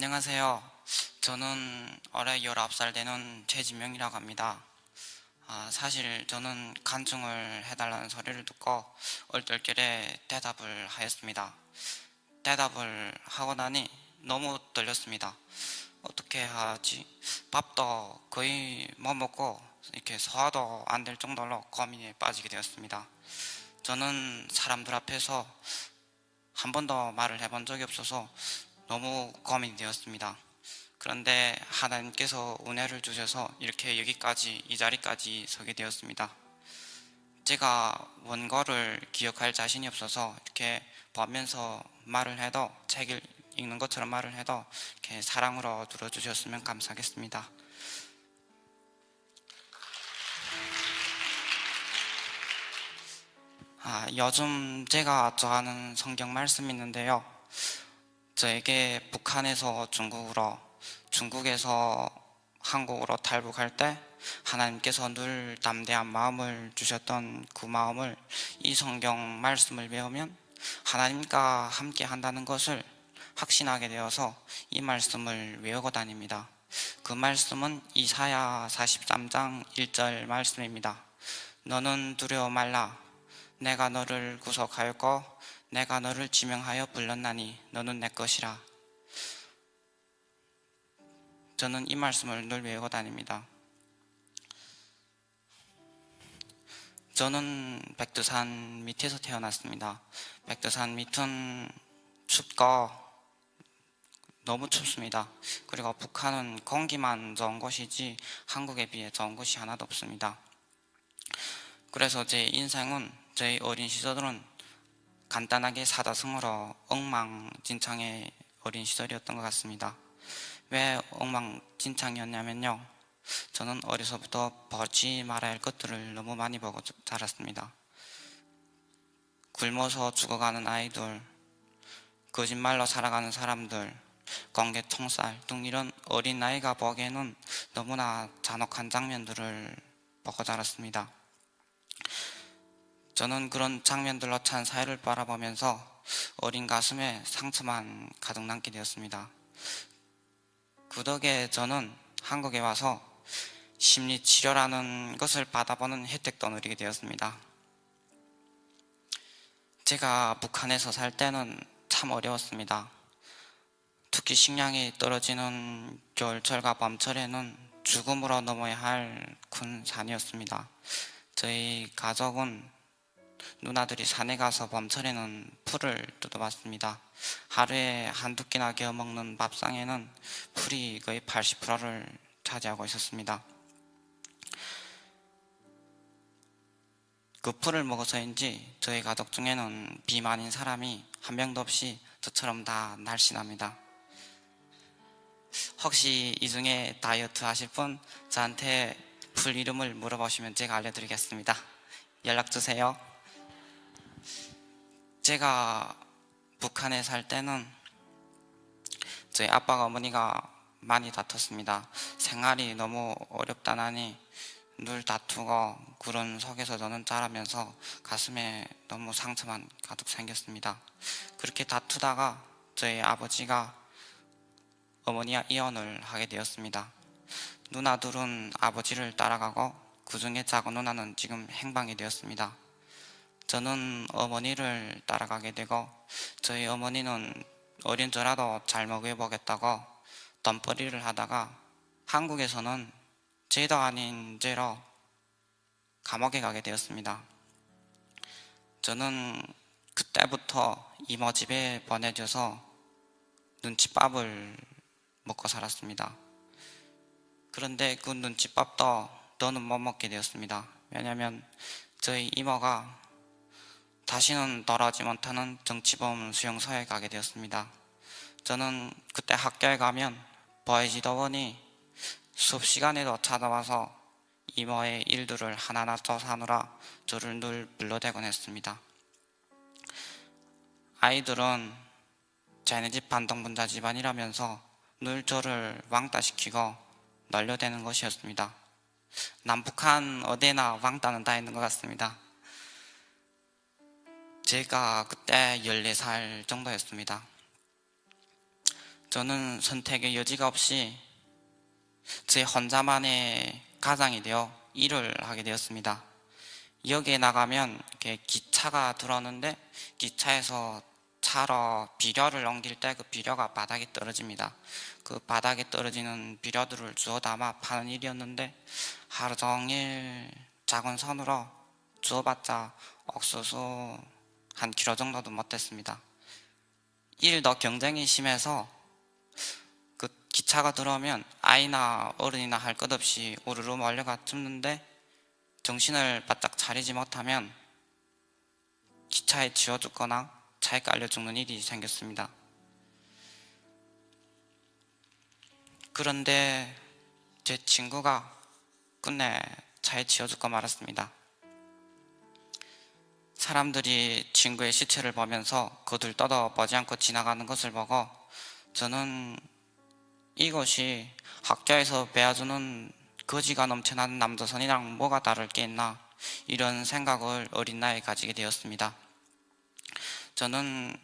안녕하세요. 저는 올해 19살 되는 최진명이라고 합니다. 사실 저는 간증을 해달라는 소리를 듣고 얼떨결에 대답을 하였습니다. 대답을 하고 나니 너무 떨렸습니다. 어떻게 하지? 밥도 거의 못 먹고 이렇게 소화도 안 될 정도로 고민에 빠지게 되었습니다. 저는 사람들 앞에서 한 번도 말을 해본 적이 없어서 너무 고민이 되었습니다. 그런데 하나님께서 은혜를 주셔서 이렇게 여기까지 이 자리까지 서게 되었습니다. 제가 원고를 기억할 자신이 없어서 이렇게 보면서 말을 해도 책을 읽는 것처럼 말을 해도 이렇게 사랑으로 들어주셨으면 감사하겠습니다. 요즘 제가 좋아하는 성경 말씀이 있는데요. 저에게 북한에서 중국으로, 중국에서 한국으로 탈북할 때 하나님께서 늘 담대한 마음을 주셨던 그 마음을 이 성경 말씀을 배우면 하나님과 함께 한다는 것을 확신하게 되어서 이 말씀을 외우고 다닙니다. 그 말씀은 이사야 43장 1절 말씀입니다. 너는 두려워 말라. 내가 너를 구속하였고 내가 너를 지명하여 불렀나니 너는 내 것이라. 저는 이 말씀을 늘 외우고 다닙니다. 저는 백두산 밑에서 태어났습니다. 백두산 밑은 춥고 너무 춥습니다. 그리고 북한은 공기만 좋은 곳이지 한국에 비해 좋은 곳이 하나도 없습니다. 그래서 제 인생은 저희 어린 시절은 간단하게 사자성어로 엉망진창의 어린 시절이었던 것 같습니다. 왜 엉망진창이었냐면요, 저는 어려서부터 보지 말아야 할 것들을 너무 많이 보고 자랐습니다. 굶어서 죽어가는 아이들, 거짓말로 살아가는 사람들, 공개 총살 등 이런 어린아이가 보기에는 너무나 잔혹한 장면들을 보고 자랐습니다. 저는 그런 장면들로 찬 사회를 바라보면서 어린 가슴에 상처만 가득 남게 되었습니다. 그 덕에 저는 한국에 와서 심리치료라는 것을 받아보는 혜택도 누리게 되었습니다. 제가 북한에서 살 때는 참 어려웠습니다. 특히 식량이 떨어지는 겨울철과 봄철에는 죽음으로 넘어야 할 큰 산이었습니다. 저희 가족은 누나들이 산에 가서 봄철에는 풀을 뜯어봤습니다. 하루에 한두 끼나 겨우 먹는 밥상에는 풀이 거의 80%를 차지하고 있었습니다. 그 풀을 먹어서인지 저희 가족 중에는 비만인 사람이 한 명도 없이 저처럼 다 날씬합니다. 혹시 이 중에 다이어트 하실 분 저한테 풀 이름을 물어보시면 제가 알려드리겠습니다. 연락주세요. 제가 북한에 살 때는 저희 아빠가 어머니가 많이 다퉜습니다. 생활이 너무 어렵다나니 늘 다투고 그런 속에서 저는 자라면서 가슴에 너무 상처만 가득 생겼습니다. 그렇게 다투다가 저희 아버지가 어머니와 이혼을 하게 되었습니다. 누나들은 아버지를 따라가고 그 중에 작은 누나는 지금 행방이 되었습니다. 저는 어머니를 따라가게 되고 저희 어머니는 어린 저라도 잘 먹여보겠다고 돈벌이를 하다가 한국에서는 죄도 아닌 죄로 감옥에 가게 되었습니다. 저는 그때부터 이모 집에 보내져서 눈칫밥을 먹고 살았습니다. 그런데 그 눈칫밥도 더는 못 먹게 되었습니다. 왜냐하면 저희 이모가 다시는 돌아오지 못하는 정치범 수용소에 가게 되었습니다. 저는 그때 학교에 가면 보이지도 수업 시간에도 찾아와서 이모의 일들을 하나하나 조사하느라 저를 늘 불러대곤 했습니다. 아이들은 쟤네 집 반동분자 집안이라면서 늘 저를 왕따시키고 놀려대는 것이었습니다. 남북한 어디나 왕따는 다 있는 것 같습니다. 제가 그때 14살 정도였습니다. 저는 선택의 여지가 없이 제 혼자만의 가장이 되어 일을 하게 되었습니다. 여기에 나가면 이렇게 기차가 들어오는데 기차에서 차로 비료를 옮길 때 그 비료가 바닥에 떨어집니다. 그 바닥에 떨어지는 비료들을 주워 담아 파는 일이었는데 하루 종일 작은 손으로 주워봤자 옥수수 한 킬로 정도도 못했습니다. 일도 경쟁이 심해서 그 기차가 들어오면 아이나 어른이나 할 것 없이 우르르 몰려가 줍는데 정신을 바짝 차리지 못하면 기차에 지워 죽거나 차에 깔려 죽는 일이 생겼습니다. 그런데 제 친구가 끝내 차에 지워 죽고 말았습니다. 사람들이 친구의 시체를 보면서 거들떠도 보지 않고 지나가는 것을 보고 저는 이것이 학교에서 배워주는 거지가 넘쳐나는 남조선이랑 뭐가 다를 게 있나, 이런 생각을 어린 나이에 가지게 되었습니다. 저는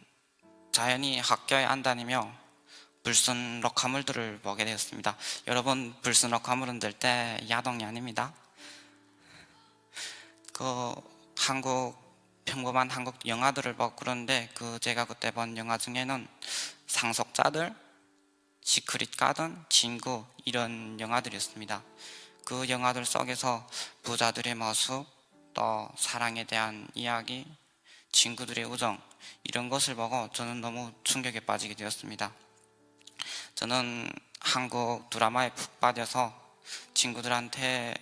자연히 학교에 안 다니며 불순 록화물들을 보게 되었습니다. 여러분, 불순 록화물은 절대 야동이 아닙니다. 평범한 한국 영화들을 보고 그런데 제가 그때 본 영화 중에는 상속자들, 시크릿 가든, 친구, 이런 영화들이었습니다. 그 영화들 속에서 부자들의 모습, 또 사랑에 대한 이야기, 친구들의 우정, 이런 것을 보고 저는 너무 충격에 빠지게 되었습니다. 저는 한국 드라마에 푹 빠져서 친구들한테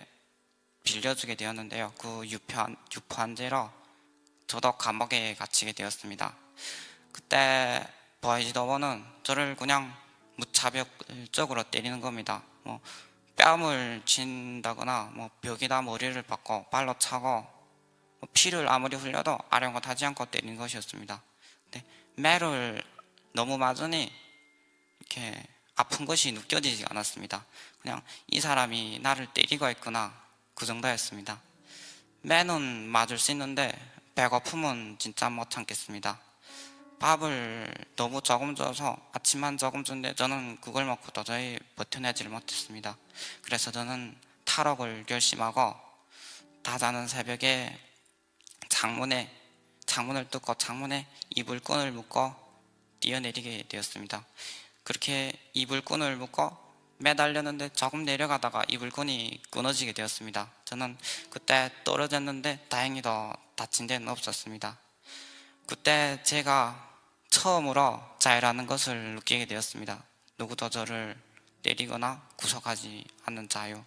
빌려주게 되었는데요. 그 유포한 죄로 저도 감옥에 갇히게 되었습니다. 그때 보이지도원은 저를 그냥 무차별적으로 때리는 겁니다. 뺨을 친다거나 벽에다 머리를 박고 발로 차고 피를 아무리 흘려도 아랑곳하지 않고 때리는 것이었습니다. 근데 매를 너무 맞으니 이렇게 아픈 것이 느껴지지 않았습니다. 그냥 이 사람이 나를 때리고 있구나, 그 정도였습니다. 매는 맞을 수 있는데 배고픔은 진짜 못 참겠습니다. 밥을 너무 조금 줘서 아침만 조금 준데 저는 그걸 먹고 도저히 버텨내지를 못했습니다. 그래서 저는 탈옥을 결심하고 다자는 새벽에 창문을 뚫고 창문에 이불끈을 묶고 뛰어내리게 되었습니다. 그렇게 이불끈을 묶고 매달렸는데 조금 내려가다가 이불끈이 끊어지게 되었습니다. 저는 그때 떨어졌는데 다행히도 다친 데는 없었습니다. 그때 제가 처음으로 자유라는 것을 느끼게 되었습니다. 누구도 저를 때리거나 구속하지 않는 자유.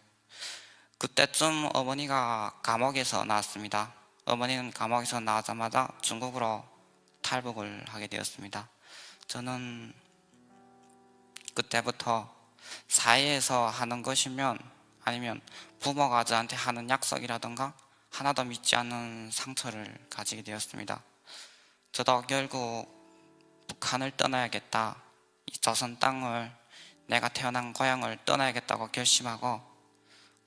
그때쯤 어머니가 감옥에서 나왔습니다. 어머니는 감옥에서 나오자마자 중국으로 탈북을 하게 되었습니다. 저는 그때부터 사회에서 하는 것이면, 아니면 부모가 저한테 하는 약속이라던가 하나도 믿지 않는 상처를 가지게 되었습니다. 저도 결국 북한을 떠나야겠다, 이 조선 땅을, 내가 태어난 고향을 떠나야겠다고 결심하고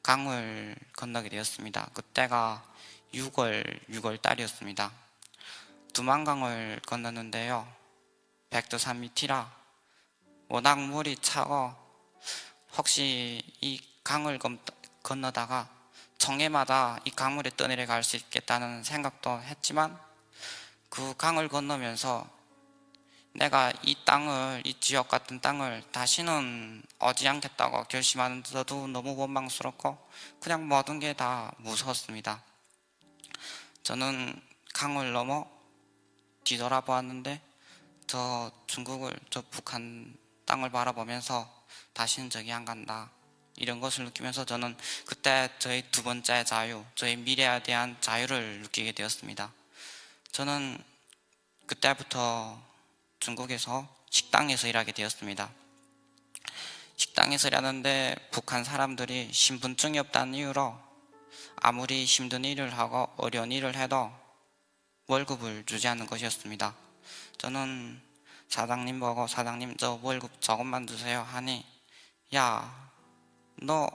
강을 건너게 되었습니다. 그때가 6월 달이었습니다. 두만강을 건넜는데요, 백두산 밑이라 워낙 물이 차고 혹시 이 강을 건너다가 청해마다 이 강물에 떠내려갈 수 있겠다는 생각도 했지만 그 강을 건너면서 내가 이 땅을, 이 지옥 같은 땅을 다시는 오지 않겠다고 결심하는데도 너무 원망스럽고 그냥 모든 게 다 무서웠습니다. 저는 강을 넘어 뒤돌아보았는데 저 북한 땅을 바라보면서 다시는 저기 안 간다, 이런 것을 느끼면서 저는 그때 저의 두 번째 자유, 저의 미래에 대한 자유를 느끼게 되었습니다. 저는 그때부터 중국에서 식당에서 일하게 되었습니다. 식당에서 일하는데 북한 사람들이 신분증이 없다는 이유로 아무리 힘든 일을 하고 어려운 일을 해도 월급을 주지 않는 것이었습니다. 저는 사장님 보고, 사장님 저 월급 조금만 주세요 하니, 야, 너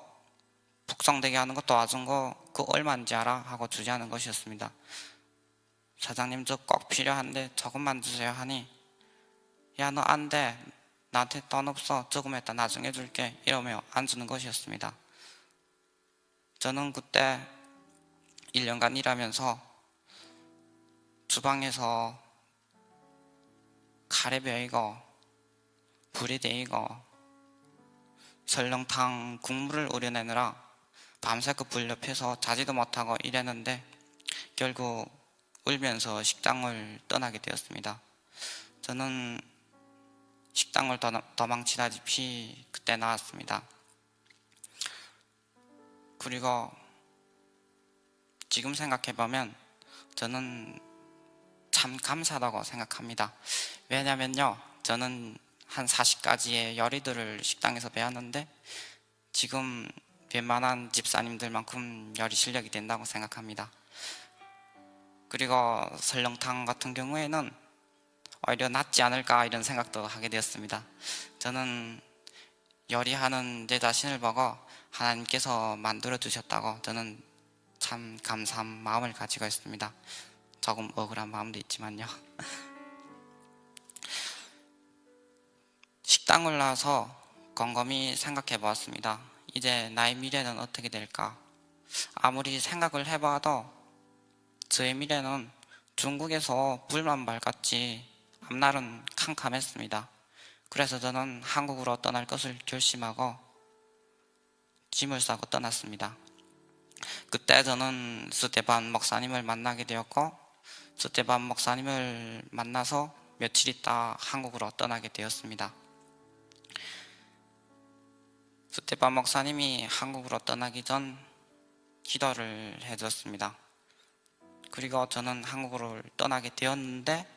북성대게 하는 거 도와준 거 그 얼마인지 알아? 하고 주지 않은 것이었습니다. 사장님 저 꼭 필요한데 조금만 주세요 하니, 야, 너 안 돼, 나한테 돈 없어, 조금 있다 나중에 줄게 이러며 안 주는 것이었습니다. 저는 그때 1년간 일하면서 주방에서 카레 베이고 불이 데이고 설렁탕 국물을 우려내느라 밤새 그 불 옆에서 자지도 못하고 일했는데 결국 울면서 식당을 떠나게 되었습니다. 저는 식당을 도망치다시피 그때 나왔습니다. 그리고 지금 생각해보면 저는 참 감사하다고 생각합니다. 왜냐면요, 저는 한 40가지의 요리들을 식당에서 배웠는데 지금 웬만한 집사님들만큼 요리 실력이 된다고 생각합니다. 그리고 설렁탕 같은 경우에는 오히려 낫지 않을까 이런 생각도 하게 되었습니다. 저는 요리하는 제 자신을 보고 하나님께서 만들어 주셨다고 저는 참 감사한 마음을 가지고 있습니다. 조금 억울한 마음도 있지만요. 식당을 나와서 곰곰이 생각해 보았습니다. 이제 나의 미래는 어떻게 될까? 아무리 생각을 해봐도 저의 미래는 중국에서 불만 밝았지 앞날은 캄캄했습니다. 그래서 저는 한국으로 떠날 것을 결심하고 짐을 싸고 떠났습니다. 그때 저는 스테반 목사님을 만나게 되었고 스테반 목사님을 만나서 며칠 있다 한국으로 떠나게 되었습니다. 스테반 목사님이 한국으로 떠나기 전 기도를 해줬습니다. 그리고 저는 한국으로 떠나게 되었는데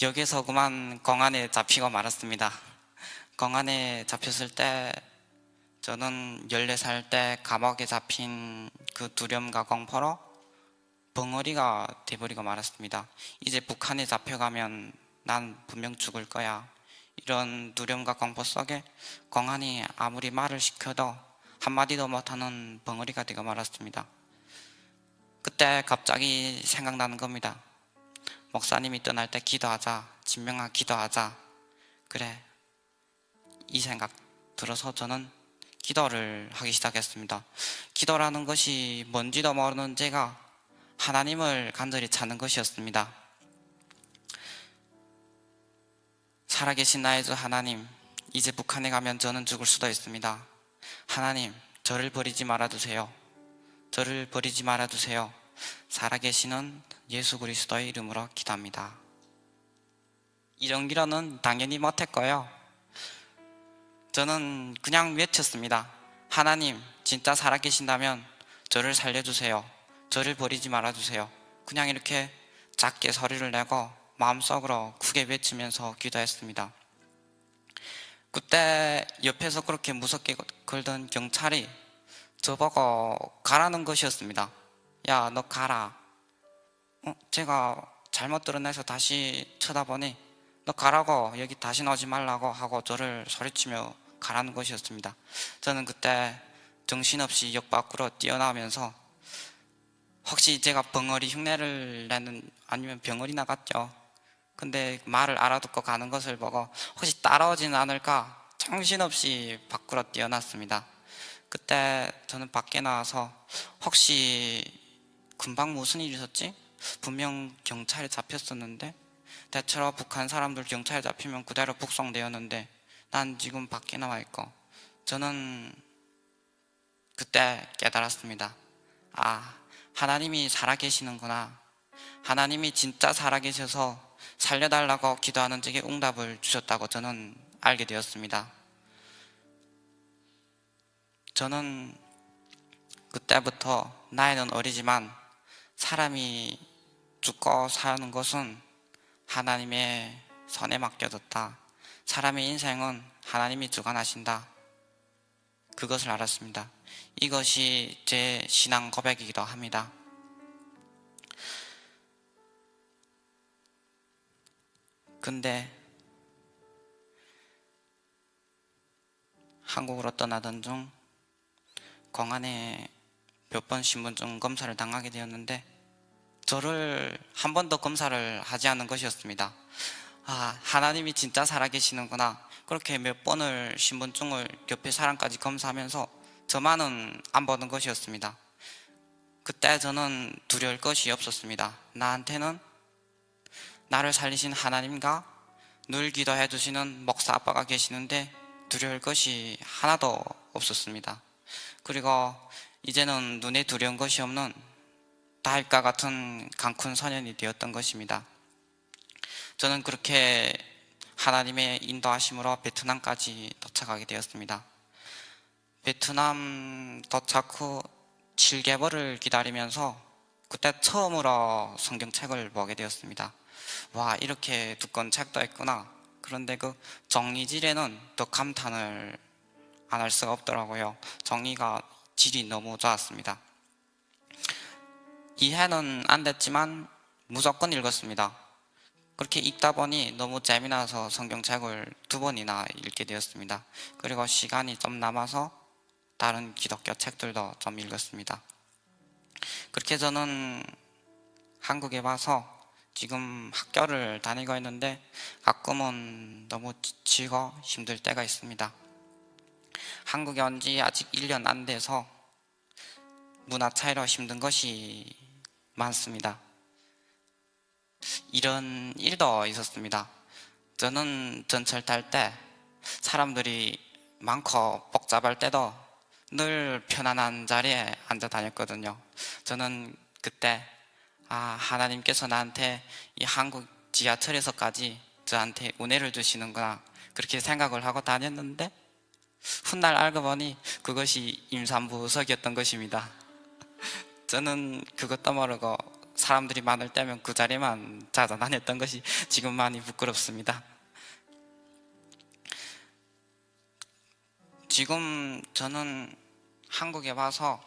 여기서 그만 공안에 잡히고 말았습니다. 공안에 잡혔을 때 저는 14살 때 감옥에 잡힌 그 두려움과 공포로 벙어리가 돼버리고 말았습니다. 이제 북한에 잡혀가면 난 분명 죽을 거야. 이런 두려움과 공포 속에 공안이 아무리 말을 시켜도 한마디도 못하는 벙어리가 되고 말았습니다. 그때 갑자기 생각나는 겁니다. 목사님이 떠날 때 기도하자, 진명아 기도하자. 그래, 이 생각 들어서 저는 기도를 하기 시작했습니다. 기도라는 것이 뭔지도 모르는 제가 하나님을 간절히 찾는 것이었습니다. 살아계신 나의 주 하나님, 이제 북한에 가면 저는 죽을 수도 있습니다. 하나님, 저를 버리지 말아주세요. 저를 버리지 말아주세요. 살아계시는 예수 그리스도의 이름으로 기도합니다. 이런 기도는 당연히 못했고요. 저는 그냥 외쳤습니다. 하나님, 진짜 살아계신다면 저를 살려주세요. 저를 버리지 말아주세요. 그냥 이렇게 작게 소리를 내고 마음속으로 크게 외치면서 기도했습니다. 그때 옆에서 그렇게 무섭게 걸던 경찰이 저보고 가라는 것이었습니다. 야, 너 가라. 제가 잘못 들어내서 다시 쳐다보니 너 가라고, 여기 다시 오지 말라고 하고 저를 소리치며 가라는 것이었습니다. 저는 그때 정신없이 역 밖으로 뛰어나오면서 혹시 제가 벙어리 흉내를 내는, 아니면 병어리 나갔죠. 근데 말을 알아듣고 가는 것을 보고 혹시 따라오지는 않을까 정신없이 밖으로 뛰어났습니다. 그때 저는 밖에 나와서 혹시 금방 무슨 일이 있었지? 분명 경찰에 잡혔었는데 대체로 북한 사람들 경찰에 잡히면 그대로 북송되었는데 난 지금 밖에 나와 있고, 저는 그때 깨달았습니다. 아, 하나님이 살아계시는구나. 하나님이 진짜 살아계셔서 살려달라고 기도하는 적에 응답을 주셨다고 저는 알게 되었습니다. 저는 그때부터 나이는 어리지만 사람이 죽고 사는 것은 하나님의 손에 맡겨뒀다. 사람의 인생은 하나님이 주관하신다. 그것을 알았습니다. 이것이 제 신앙 고백이기도 합니다. 근데 한국으로 떠나던 중 공안에 몇 번 신분증 검사를 당하게 되었는데 저를 한 번도 검사를 하지 않은 것이었습니다. 하나님이 진짜 살아계시는구나. 그렇게 몇 번을 신분증을 옆에 사람까지 검사하면서 저만은 안 보는 것이었습니다. 그때 저는 두려울 것이 없었습니다. 나한테는 나를 살리신 하나님과 늘 기도해 주시는 목사 아빠가 계시는데 두려울 것이 하나도 없었습니다. 그리고 이제는 눈에 두려운 것이 없는 다윗과 같은 강큰 소년이 되었던 것입니다. 저는 그렇게 하나님의 인도하심으로 베트남까지 도착하게 되었습니다. 베트남 도착 후 7개월을 기다리면서 그때 처음으로 성경책을 보게 되었습니다. 와, 이렇게 두꺼운 책도 있구나. 그런데 그 정리질에는 더 감탄을 안 할 수가 없더라고요. 정리가 질이 너무 좋았습니다. 이해는 안 됐지만 무조건 읽었습니다. 그렇게 읽다 보니 너무 재미나서 성경책을 2번이나 읽게 되었습니다. 그리고 시간이 좀 남아서 다른 기독교 책들도 좀 읽었습니다. 그렇게 저는 한국에 와서 지금 학교를 다니고 있는데 가끔은 너무 지치고 힘들 때가 있습니다. 한국에 온 지 아직 1년 안 돼서 문화 차이로 힘든 것이 많습니다. 이런 일도 있었습니다. 저는 전철 탈 때 사람들이 많고 복잡할 때도 늘 편안한 자리에 앉아 다녔거든요. 저는 그때 하나님께서 나한테 이 한국 지하철에서까지 저한테 은혜를 주시는구나 그렇게 생각을 하고 다녔는데 훗날 알고 보니 그것이 임산부석이었던 것입니다. 저는 그것도 모르고 사람들이 많을 때면 그 자리만 찾아다녔던 것이 지금 많이 부끄럽습니다. 지금 저는 한국에 와서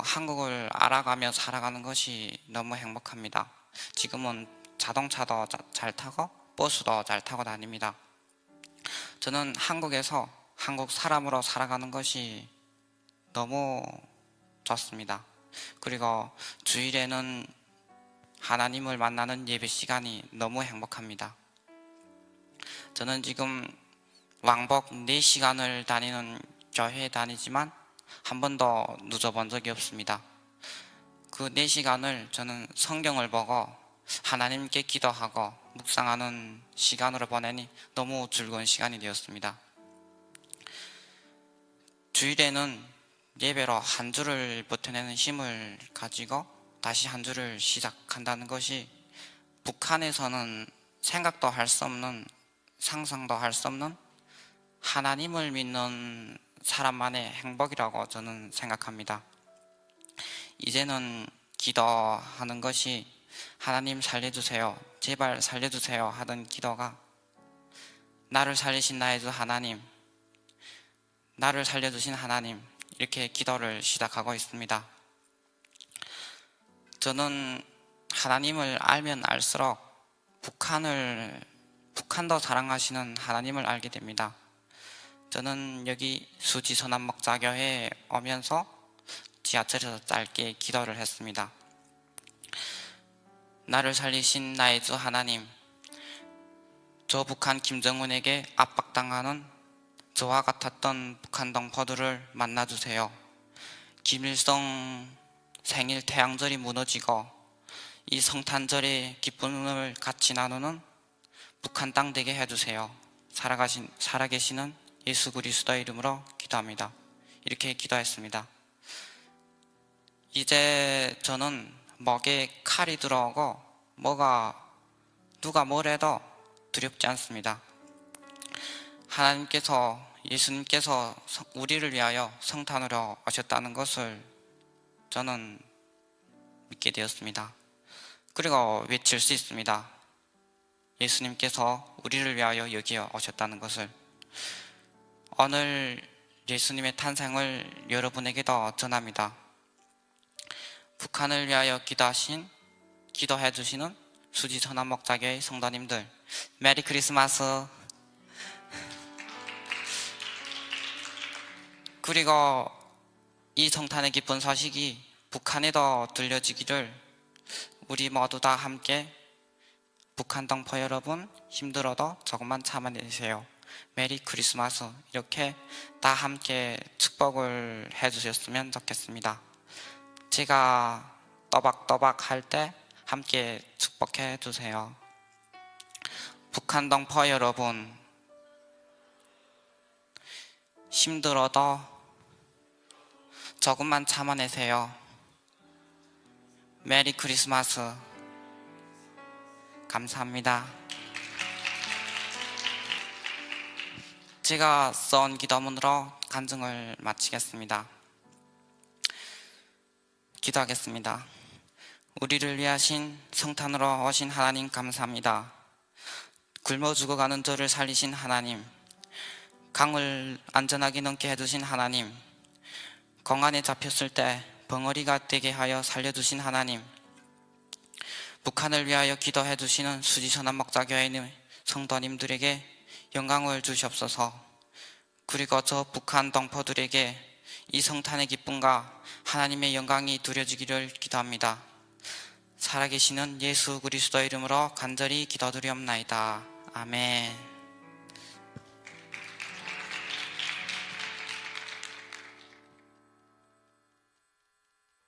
한국을 알아가며 살아가는 것이 너무 행복합니다. 지금은 자동차도 잘 타고 버스도 잘 타고 다닙니다. 저는 한국에서 한국 사람으로 살아가는 것이 너무 좋습니다. 그리고 주일에는 하나님을 만나는 예배 시간이 너무 행복합니다. 저는 지금 왕복 4시간을 다니는 교회에 다니지만 한 번도 늦어본 적이 없습니다. 그 4시간을 저는 성경을 보고 하나님께 기도하고 묵상하는 시간으로 보내니 너무 즐거운 시간이 되었습니다. 주일에는 예배로 한 주를 버텨내는 힘을 가지고 다시 한 주를 시작한다는 것이 북한에서는 생각도 할 수 없는, 상상도 할 수 없는 하나님을 믿는 사람만의 행복이라고 저는 생각합니다. 이제는 기도하는 것이 하나님 살려주세요, 제발 살려주세요 하던 기도가 나를 살리신 나의 주 하나님, 나를 살려주신 하나님, 이렇게 기도를 시작하고 있습니다. 저는 하나님을 알면 알수록 북한도 사랑하시는 하나님을 알게 됩니다. 저는 여기 수지선한목자교회에 오면서 지하철에서 짧게 기도를 했습니다. 나를 살리신 나의 주 하나님, 저 북한 김정은에게 압박당하는 저와 같았던 북한 동포들을 만나주세요. 김일성 생일 태양절이 무너지고 이 성탄절의 기쁨을 같이 나누는 북한 땅 되게 해주세요. 살아계시는 예수 그리스도의 이름으로 기도합니다. 이렇게 기도했습니다. 이제 저는 목에 칼이 들어오고 누가 뭘 해도 두렵지 않습니다. 하나님께서, 예수님께서 우리를 위하여 성탄으로 오셨다는 것을 저는 믿게 되었습니다. 그리고 외칠 수 있습니다. 예수님께서 우리를 위하여 여기 오셨다는 것을. 오늘 예수님의 탄생을 여러분에게도 전합니다. 북한을 위하여 기도해 주시는 수지선한목자교회 성도님들, 메리 크리스마스. 그리고 이 성탄의 기쁜 소식이 북한에도 들려지기를 우리 모두 다 함께 북한 동포 여러분, 힘들어도 조금만 참아내세요. 메리 크리스마스. 이렇게 다 함께 축복을 해주셨으면 좋겠습니다. 제가 또박또박 할 때 함께 축복해 주세요. 북한 동포 여러분, 힘들어도 조금만 참아내세요. 메리 크리스마스. 감사합니다. 제가 써온 기도문으로 간증을 마치겠습니다. 기도하겠습니다. 우리를 위하신 성탄으로 오신 하나님 감사합니다. 굶어 죽어가는 저를 살리신 하나님, 강을 안전하게 넘게 해주신 하나님, 공안에 잡혔을 때 벙어리가 되게 하여 살려주신 하나님, 북한을 위하여 기도해 주시는 수지선한 목자교회 성도님들에게 영광을 주시옵소서. 그리고 저 북한 동포들에게 이 성탄의 기쁨과 하나님의 영광이 두려지기를 기도합니다. 살아계시는 예수 그리스도 이름으로 간절히 기도드리옵나이다. 아멘.